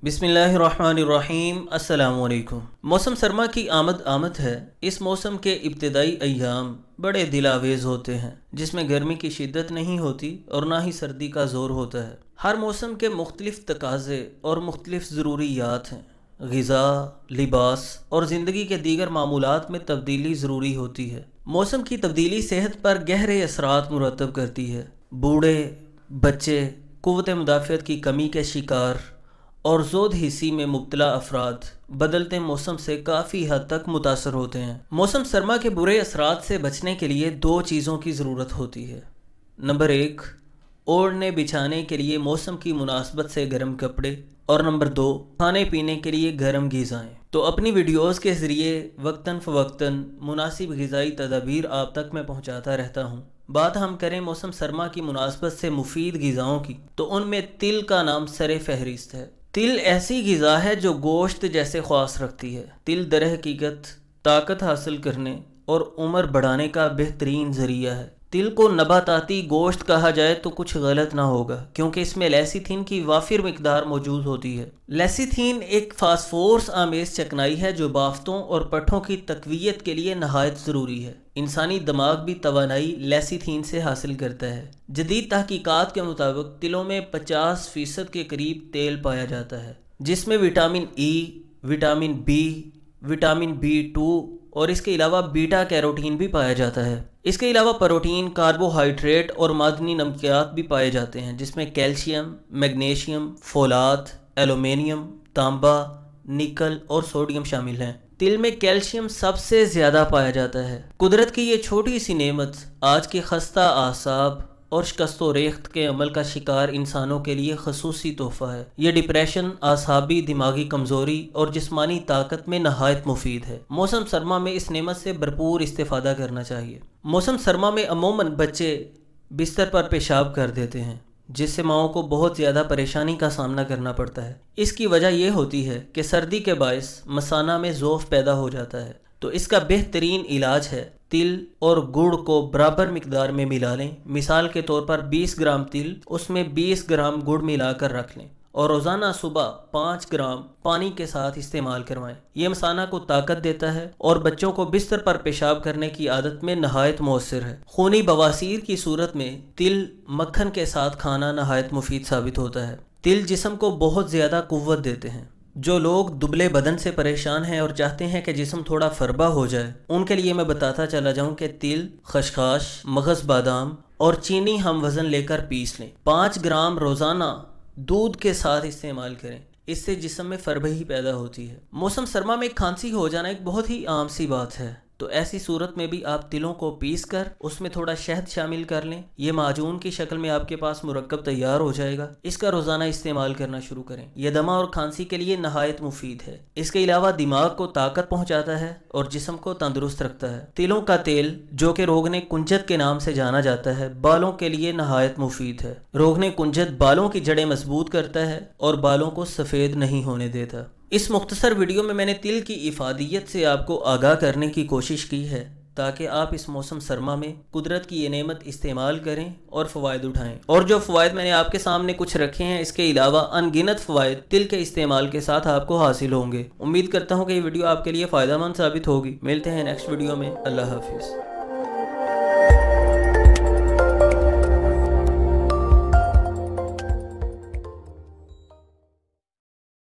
बिस्मिल्लाहिर्रहमानिर्रहीम। अस्सलामु अलैकुम। मौसम सरमा की आमद है। इस मौसम के इब्तिदाई अय्याम बड़े दिलावेज होते हैं, जिसमें गर्मी की शिद्दत नहीं होती और ना ही सर्दी का ज़ोर होता है। हर मौसम के मुख्तलिफ तकाज़े और मुख्तलिफ ज़रूरियात हैं। ग़िज़ा, लिबास और ज़िंदगी के दीगर मामूलात में तब्दीली ज़रूरी होती है। मौसम की तब्दीली सेहत पर गहरे असरात मुरतब करती है। बूढ़े, बच्चे, क़ुव्वत मुदाफ़ियत की कमी के शिकार और ज़ोद हिस्सी में मुब्तला अफराद बदलते मौसम से काफ़ी हद तक मुतासर होते हैं। मौसम सरमा के बुरे असरात से बचने के लिए दो चीज़ों की ज़रूरत होती है। नंबर 1, ओढ़ने बिछाने के लिए मौसम की मुनासबत से गर्म कपड़े, और नंबर 2, खाने पीने के लिए गर्म ग़िज़ाएँ। तो अपनी वीडियोस के ज़रिए वक्तन फ़वक्तन मुनासिब ग़िज़ाई तदाबीर आप तक मैं पहुँचाता रहता हूँ। बात हम करें मौसम सरमा की मुनासबत से मुफीद ग़िज़ाओं की, तो उनमें तिल का नाम सरे फहरिस्त है। तिल ऐसी ग़िज़ा है जो गोश्त जैसे ख्वास रखती है। तिल दर हकीकत ताकत हासिल करने और उम्र बढ़ाने का बेहतरीन ज़रिया है। तिल को नबाताती गोश्त कहा जाए तो कुछ गलत ना होगा, क्योंकि इसमें लेसिथिन की वाफिर मिकदार मौजूद होती है। लेसिथिन एक फास्फोरस आमेज चकनाई है जो बाफ्तों और पट्ठों की तक़वियत के लिए नहायत ज़रूरी है। इंसानी दिमाग भी तवानाई लेसिथिन से हासिल करता है। जदीद तहकीकात के मुताबिक तिलों में 50% के करीब तेल पाया जाता है, जिसमें vitamin E, vitamin B, vitamin B2 और इसके अलावा बीटा कैरोटीन भी पाया जाता है। इसके अलावा प्रोटीन, कार्बोहाइड्रेट और मादनी नमकियात भी पाए जाते हैं, जिसमें कैल्शियम, मैग्नीशियम, फोलात, एलुमिनियम, तांबा, निकल और सोडियम शामिल हैं। तिल में कैल्शियम सबसे ज़्यादा पाया जाता है। कुदरत की ये छोटी सी नेमत आज के खस्ता आसाब और शिकस्तो रेख्त के अमल का शिकार इंसानों के लिए खसूसी तोहफ़ा है। ये डिप्रेशन, आसाबी, दिमागी कमज़ोरी और जिस्मानी ताकत में नहायत मुफीद है। मौसम सरमा में इस नेमत से भरपूर इस्तेफ़ादा करना चाहिए। मौसम सरमा में अमूमन बच्चे बिस्तर पर पेशाब कर देते हैं, जिससे माओं को बहुत ज़्यादा परेशानी का सामना करना पड़ता है। इसकी वजह यह होती है कि सर्दी के बायस मसाना में ज़ोफ़ पैदा हो जाता है। तो इसका बेहतरीन इलाज है तिल और गुड़ को बराबर मिकदार में मिला लें। मिसाल के तौर पर 20 ग्राम तिल, उसमें 20 ग्राम गुड़ मिलाकर रख लें और रोज़ाना सुबह 5 ग्राम पानी के साथ इस्तेमाल करवाएं। यह मसाना को ताकत देता है और बच्चों को बिस्तर पर पेशाब करने की आदत में नहायत मौसर है। खूनी बवासीर की सूरत में तिल मक्खन के साथ खाना नहायत मुफीद साबित होता है। तिल जिस्म को बहुत ज़्यादा कुव्वत देते हैं। जो लोग दुबले बदन से परेशान हैं और चाहते हैं कि जिस्म थोड़ा फरबा हो जाए, उनके लिए मैं बताता चला जाऊं कि तिल, खशखाश, मगज़ बादाम और चीनी हम वज़न लेकर पीस लें। 5 ग्राम रोज़ाना दूध के साथ इस्तेमाल करें। इससे जिस्म में फरबही पैदा होती है। मौसम सरमा में खांसी हो जाना एक बहुत ही आम सी बात है, तो ऐसी सूरत में भी आप तिलों को पीस कर उसमें थोड़ा शहद शामिल कर लें। ये माजून की शक्ल में आपके पास मुरक्कब तैयार हो जाएगा। इसका रोज़ाना इस्तेमाल करना शुरू करें। यह दमा और खांसी के लिए नहायत मुफीद है। इसके अलावा दिमाग को ताकत पहुँचाता है और जिस्म को तंदुरुस्त रखता है। तिलों का तेल, जो कि रोगने कुंजत के नाम से जाना जाता है, बालों के लिए नहायत मुफीद है। रोगने कुंजत बालों की जड़ें मजबूत करता है और बालों को सफ़ेद नहीं होने देता। इस मुख्तसर वीडियो में मैंने तिल की इफादियत से आपको आगाह करने की कोशिश की है, ताकि आप इस मौसम सरमा में कुदरत की ये नेमत इस्तेमाल करें और फ़वाइद उठाएं। और जो फ़वाइद मैंने आपके सामने कुछ रखे हैं, इसके अलावा अनगिनत फ़वाइद तिल के इस्तेमाल के साथ आपको हासिल होंगे। उम्मीद करता हूँ कि ये वीडियो आपके लिए फ़ायदेमंद साबित होगी। मिलते हैं नेक्स्ट वीडियो में। अल्लाह हाफिज़।